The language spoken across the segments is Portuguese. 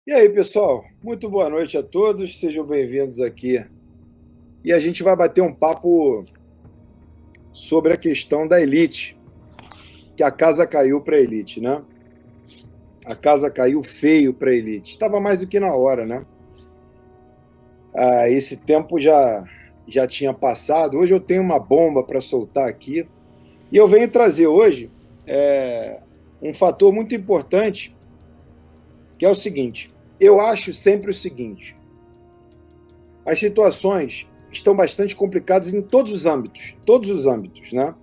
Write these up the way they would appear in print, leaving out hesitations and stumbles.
E aí, pessoal? Muito boa noite a todos, sejam bem-vindos aqui. E a gente vai bater um papo sobre a questão da elite, que a casa caiu para a elite, né? A casa caiu feio para a elite. Estava mais do que na hora, né? Esse tempo já tinha passado. Hoje eu tenho uma bomba para soltar aqui. E eu venho trazer hoje um fator muito importante, que é o seguinte. Eu acho sempre o seguinte: as situações estão bastante complicadas em todos os âmbitos, né?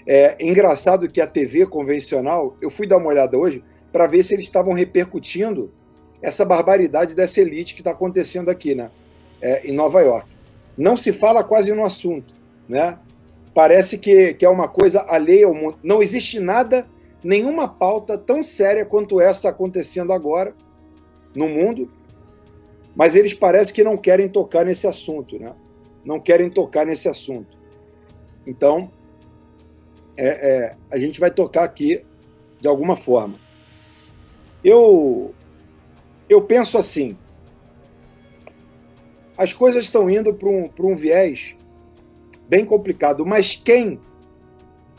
É engraçado que a TV convencional, eu fui dar uma olhada hoje para ver se eles estavam repercutindo essa barbaridade dessa elite que está acontecendo aqui, né? Em Nova York. Não se fala quase no assunto, né? Parece que é uma coisa alheia ao mundo. Não existe nada, nenhuma pauta tão séria quanto essa acontecendo agora no mundo, mas eles parecem que não querem tocar nesse assunto, né? Não querem tocar nesse assunto. Então, a gente vai tocar aqui de alguma forma. Eu penso assim, as coisas estão indo para um viés bem complicado, mas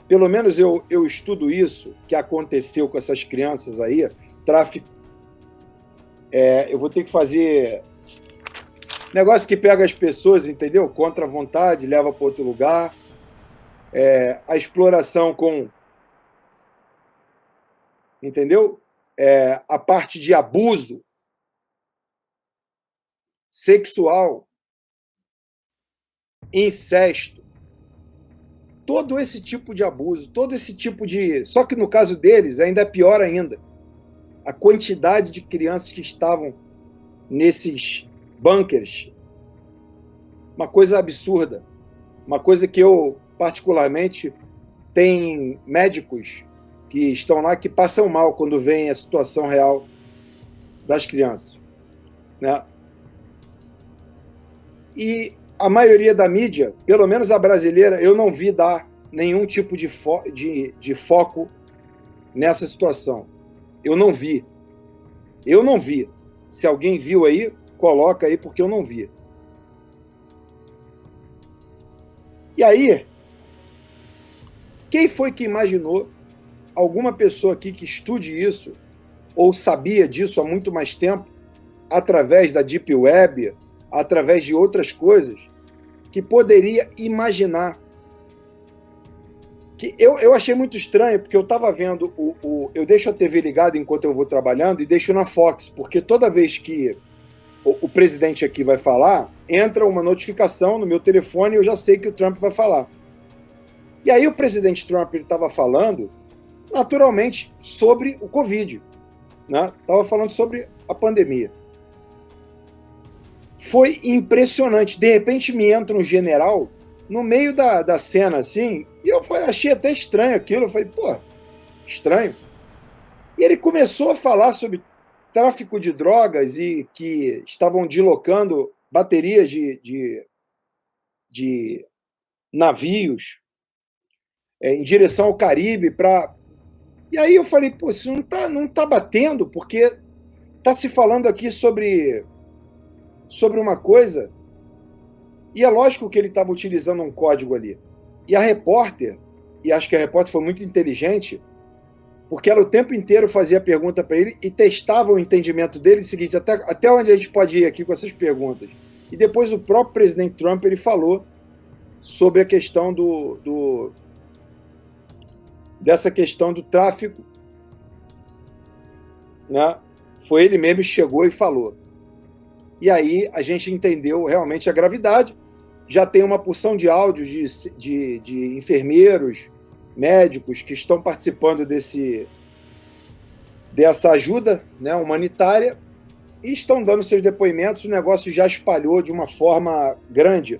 pelo menos eu estudo isso, que aconteceu com essas crianças aí, tráfico, eu vou ter que fazer negócio que pega as pessoas, entendeu? Contra a vontade, leva para outro lugar, a exploração entendeu? A parte de abuso sexual, incesto, todo esse tipo de abuso, todo esse tipo de... Só que no caso deles ainda é pior ainda. A quantidade de crianças que estavam nesses bunkers, uma coisa absurda, uma coisa que eu particularmente tem médicos que estão lá que passam mal quando veem a situação real das crianças, né? E a maioria da mídia, pelo menos a brasileira, eu não vi dar nenhum tipo de foco nessa situação. Eu não vi. Eu não vi. Se alguém viu aí, coloca aí, porque eu não vi. E aí, quem foi que imaginou, alguma pessoa aqui que estude isso, ou sabia disso há muito mais tempo, através da Deep Web, através de outras coisas, que poderia imaginar? Que eu achei muito estranho, porque eu estava vendo eu deixo a TV ligada enquanto eu vou trabalhando e deixo na Fox, porque toda vez que o presidente aqui vai falar, entra uma notificação no meu telefone e eu já sei que o Trump vai falar. E aí o presidente Trump estava falando, naturalmente, sobre o Covid, né? Estava falando sobre a pandemia. Foi impressionante. De repente me entra um general no meio da cena, assim, e eu achei até estranho aquilo. Eu falei, pô, estranho. E ele começou a falar sobre tráfico de drogas e que estavam deslocando baterias de navios em direção ao Caribe para... E aí eu falei, pô, isso não tá batendo, porque tá se falando aqui sobre uma coisa, e é lógico que ele estava utilizando um código ali. E a repórter, e acho que a repórter foi muito inteligente, porque ela o tempo inteiro fazia pergunta para ele e testava o entendimento dele, o seguinte, até onde a gente pode ir aqui com essas perguntas. E depois o próprio presidente Trump ele falou sobre a questão dessa questão do tráfico, né? Foi ele mesmo que chegou e falou. E aí a gente entendeu realmente a gravidade. Já tem uma porção de áudios de enfermeiros, médicos que estão participando dessa ajuda, né, humanitária, e estão dando seus depoimentos. O negócio já espalhou de uma forma grande.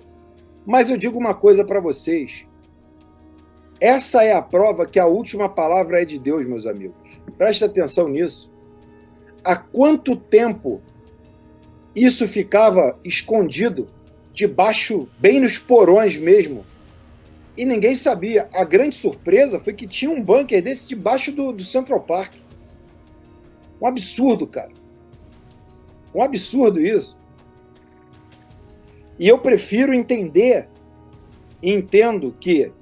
Mas eu digo uma coisa para vocês. Essa é a prova que a última palavra é de Deus, meus amigos. Presta atenção nisso. Há quanto tempo isso ficava escondido, debaixo, bem nos porões mesmo, e ninguém sabia? A grande surpresa foi que tinha um bunker desse debaixo do Central Park. Um absurdo, cara. Um absurdo isso. E eu prefiro entender e entendo que,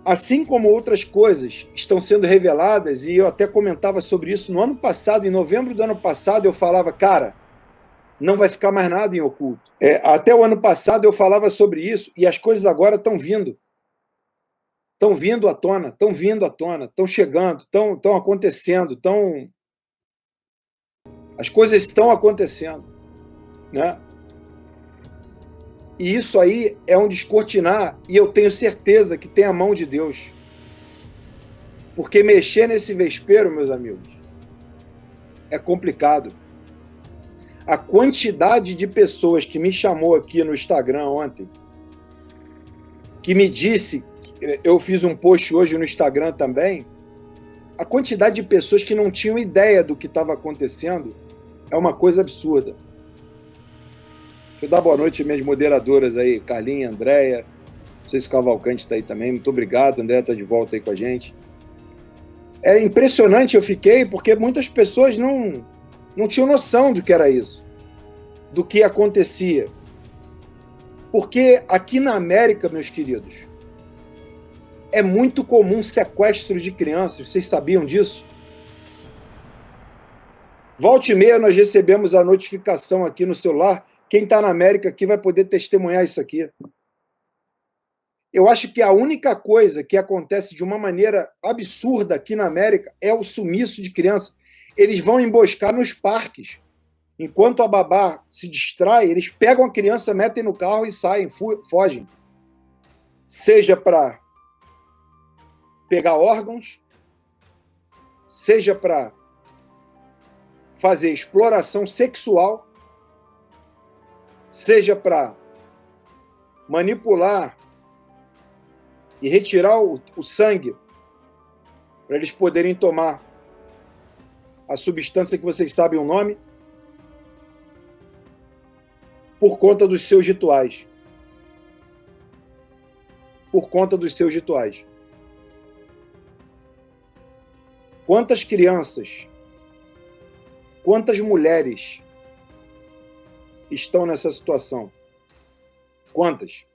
assim como outras coisas estão sendo reveladas, e eu até comentava sobre isso no ano passado, em novembro do ano passado, eu falava, cara, não vai ficar mais nada em oculto. Até o ano passado eu falava sobre isso, e as coisas agora estão vindo. Estão vindo à tona, estão chegando, estão acontecendo, as coisas estão acontecendo, né? E isso aí é um descortinar, e eu tenho certeza que tem a mão de Deus. Porque mexer nesse vespeiro, meus amigos, é complicado. A quantidade de pessoas que me chamou aqui no Instagram ontem, que me disse, eu fiz um post hoje no Instagram também, a quantidade de pessoas que não tinham ideia do que estava acontecendo é uma coisa absurda. Deixa eu dar boa noite às minhas moderadoras aí, Carlinha, Andréia, não sei se o Cavalcante está aí também, muito obrigado, Andréia está de volta aí com a gente. É impressionante, eu fiquei, porque muitas pessoas não tinham noção do que era isso, do que acontecia. Porque aqui na América, meus queridos, é muito comum sequestro de crianças, vocês sabiam disso? Volta e meia nós recebemos a notificação aqui no celular, quem está na América aqui vai poder testemunhar isso aqui. Eu acho que a única coisa que acontece de uma maneira absurda aqui na América é o sumiço de criança. Eles vão emboscar nos parques. Enquanto a babá se distrai, eles pegam a criança, metem no carro e saem, fogem. Seja para pegar órgãos, seja para fazer exploração sexual, seja para manipular e retirar o sangue para eles poderem tomar a substância que vocês sabem o nome, por conta dos seus rituais. Por conta dos seus rituais. Quantas crianças, quantas mulheres estão nessa situação? Quantas?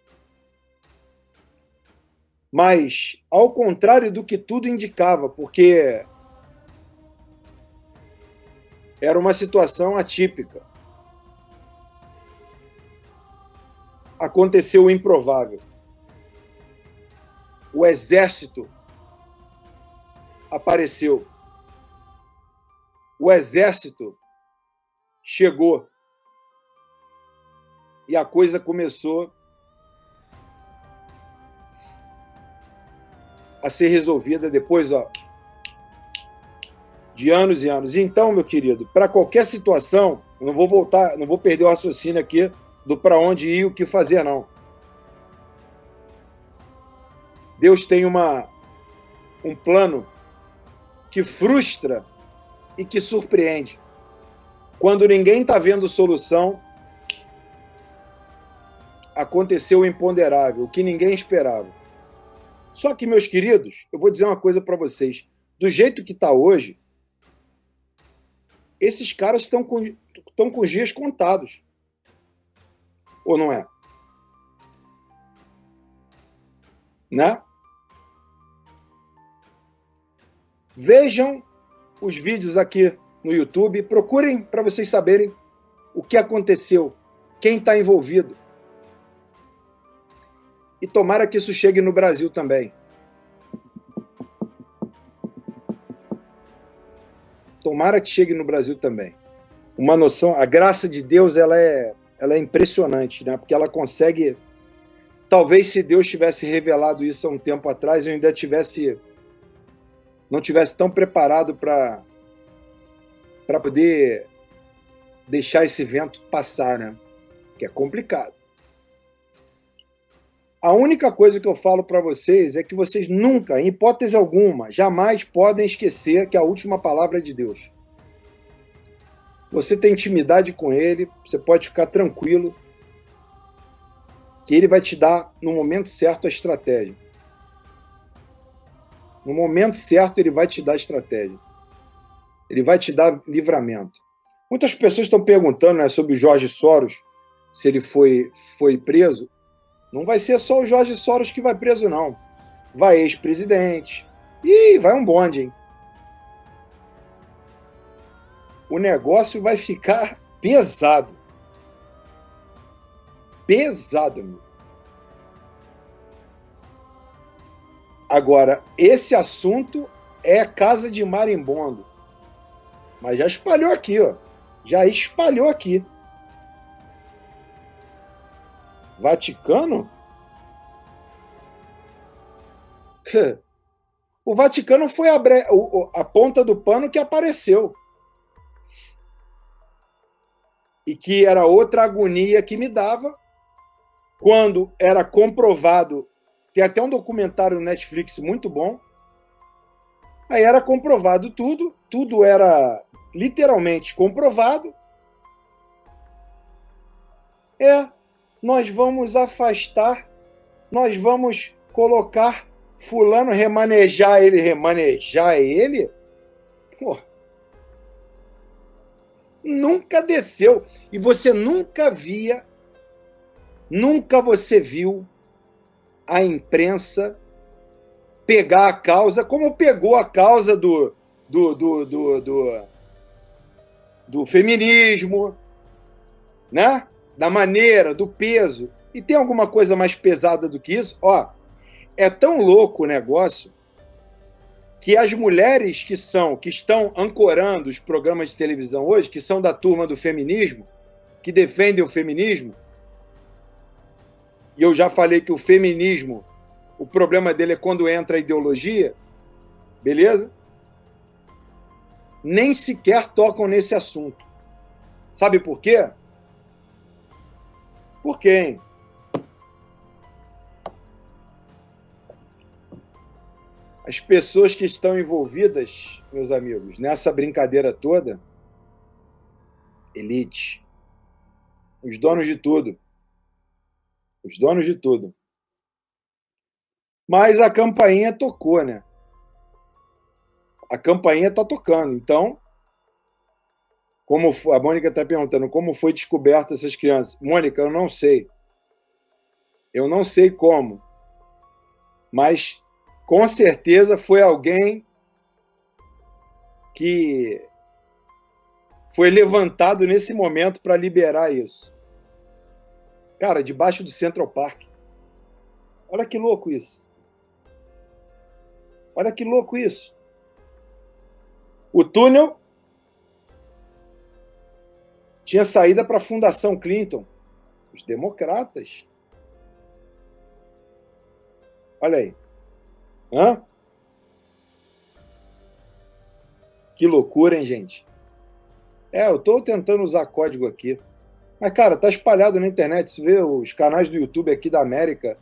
Mas, ao contrário do que tudo indicava, porque era uma situação atípica, aconteceu o improvável. O exército apareceu. O exército chegou. E a coisa começou a ser resolvida depois, de anos e anos. Então, meu querido, para qualquer situação, eu não vou voltar, não vou perder o raciocínio aqui do para onde ir e o que fazer, não. Deus tem um plano que frustra e que surpreende. Quando ninguém está vendo solução, aconteceu o imponderável, o que ninguém esperava. Só que, meus queridos, eu vou dizer uma coisa para vocês. Do jeito que está hoje, esses caras estão com os dias contados. Ou não é? Né? Vejam os vídeos aqui no YouTube, procurem para vocês saberem o que aconteceu, quem está envolvido. E tomara que isso chegue no Brasil também. Tomara que chegue no Brasil também. Uma noção, a graça de Deus, ela é impressionante, né? Porque ela consegue... Talvez se Deus tivesse revelado isso há um tempo atrás, eu ainda não tivesse tão preparado para poder deixar esse vento passar, né? Que é complicado. A única coisa que eu falo para vocês é que vocês nunca, em hipótese alguma, jamais podem esquecer que a última palavra é de Deus. Você tem intimidade com Ele, você pode ficar tranquilo que Ele vai te dar, no momento certo, a estratégia. No momento certo, Ele vai te dar a estratégia. Ele vai te dar livramento. Muitas pessoas estão perguntando, né, sobre o Jorge Soros, se ele foi preso. Não vai ser só o Jorge Soros que vai preso, não. Vai ex-presidente. Ih, vai um bonde, hein? O negócio vai ficar pesado. Pesado, amigo. Agora, esse assunto é casa de marimbondo. Mas já espalhou aqui, ó. Já espalhou aqui. Vaticano? O Vaticano foi a ponta do pano que apareceu. E que era outra agonia que me dava quando era comprovado. Tem até um documentário no Netflix muito bom. Aí era comprovado tudo era literalmente comprovado. Nós vamos afastar, nós vamos colocar fulano, remanejar ele? Pô, nunca desceu. E você nunca você viu a imprensa pegar a causa, como pegou a causa do feminismo, né? Da maneira, do peso. E tem alguma coisa mais pesada do que isso? Ó, é tão louco o negócio que as mulheres que estão ancorando os programas de televisão hoje, que são da turma do feminismo, que defendem o feminismo, e eu já falei que o feminismo, o problema dele é quando entra a ideologia, beleza? Nem sequer tocam nesse assunto. Sabe por quê? Por quê, hein? As pessoas que estão envolvidas, meus amigos, nessa brincadeira toda, elite, os donos de tudo. Os donos de tudo. Mas a campainha tocou, né? A campainha está tocando. Então, como a Mônica está perguntando, como foi descoberto essas crianças? Mônica, eu não sei. Eu não sei como. Mas, com certeza, foi alguém que foi levantado nesse momento para liberar isso. Cara, debaixo do Central Park. Olha que louco isso. Olha que louco isso. O túnel tinha saída para a Fundação Clinton. Os democratas. Olha aí. Hã? Que loucura, hein, gente? Eu estou tentando usar código aqui. Mas, cara, tá espalhado na internet. Você vê os canais do YouTube aqui da América.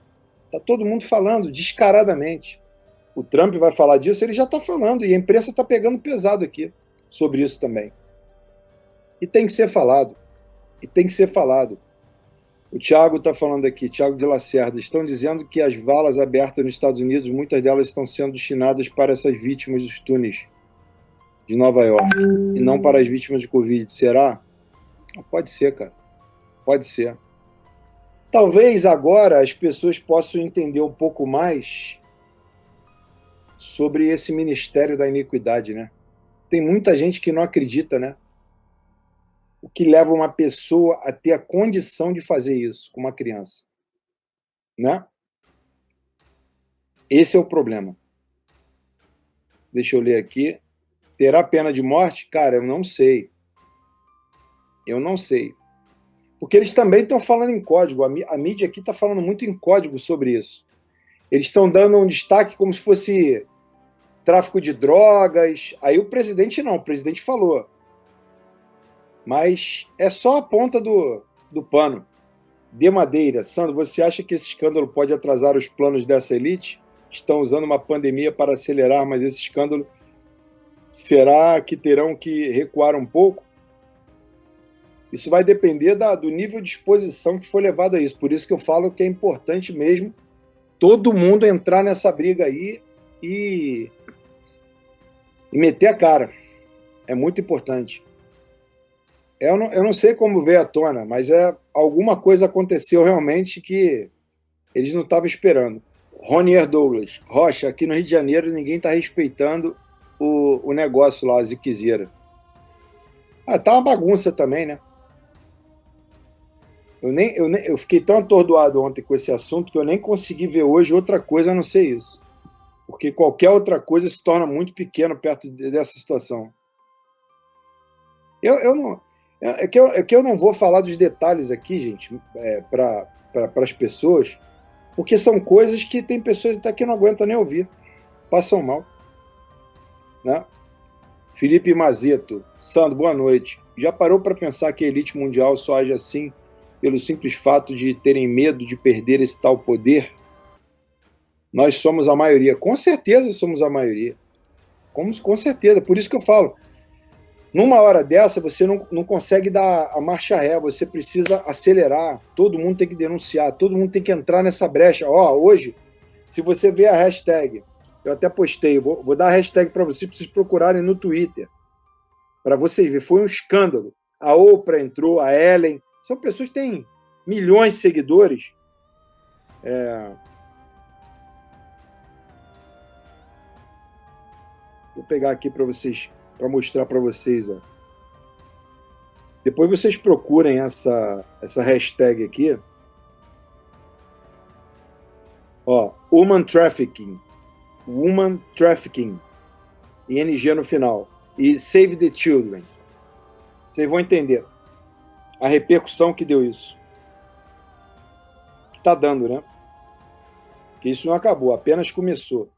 Tá todo mundo falando descaradamente. O Trump vai falar disso, ele já está falando. E a imprensa está pegando pesado aqui sobre isso também. E tem que ser falado. E tem que ser falado. O Thiago está falando aqui, Thiago de Lacerda, estão dizendo que as valas abertas nos Estados Unidos, muitas delas estão sendo destinadas para essas vítimas dos túneis de Nova York, e não para as vítimas de Covid. Será? Pode ser, cara. Pode ser. Talvez agora as pessoas possam entender um pouco mais sobre esse ministério da iniquidade, né? Tem muita gente que não acredita, né? O que leva uma pessoa a ter a condição de fazer isso com uma criança, né? Esse é o problema. Deixa eu ler aqui. Terá pena de morte? Cara, eu não sei. Eu não sei. Porque eles também estão falando em código. A mídia aqui está falando muito em código sobre isso. Eles estão dando um destaque como se fosse tráfico de drogas. Aí o presidente não, o presidente falou. Mas é só a ponta do pano. De madeira. Sandro, você acha que esse escândalo pode atrasar os planos dessa elite? Estão usando uma pandemia para acelerar, mas esse escândalo, será que terão que recuar um pouco? Isso vai depender do nível de exposição que for levado a isso. Por isso que eu falo que é importante mesmo todo mundo entrar nessa briga aí e meter a cara. É muito importante. Eu não sei como veio à tona, mas alguma coisa aconteceu realmente que eles não estavam esperando. Ronier Douglas, Rocha, aqui no Rio de Janeiro ninguém está respeitando o negócio lá, a ziquezeira. Tá uma bagunça também, né? Eu fiquei tão atordoado ontem com esse assunto que eu nem consegui ver hoje outra coisa a não ser isso. Porque qualquer outra coisa se torna muito pequeno perto dessa situação. Eu não, é que eu não vou falar dos detalhes aqui, gente, para as pessoas, porque são coisas que tem pessoas até que não aguentam nem ouvir, passam mal. Né? Felipe Mazeto, Sandro, boa noite. Já parou para pensar que a elite mundial só age assim pelo simples fato de terem medo de perder esse tal poder? Nós somos a maioria. Com certeza somos a maioria. Com certeza. Por isso que eu falo, numa hora dessa, você não consegue dar a marcha ré, você precisa acelerar, todo mundo tem que denunciar, todo mundo tem que entrar nessa brecha. Hoje, se você vê a hashtag, eu até postei, vou dar a hashtag para vocês procurarem no Twitter, para vocês verem, foi um escândalo. A Oprah entrou, a Ellen, são pessoas que têm milhões de seguidores. Vou pegar aqui para vocês, para mostrar para vocês. Depois vocês procurem essa hashtag aqui. Woman Trafficking. Woman Trafficking. ING no final. E Save the Children. Vocês vão entender a repercussão que deu isso. Que está dando, né? Que isso não acabou, apenas começou.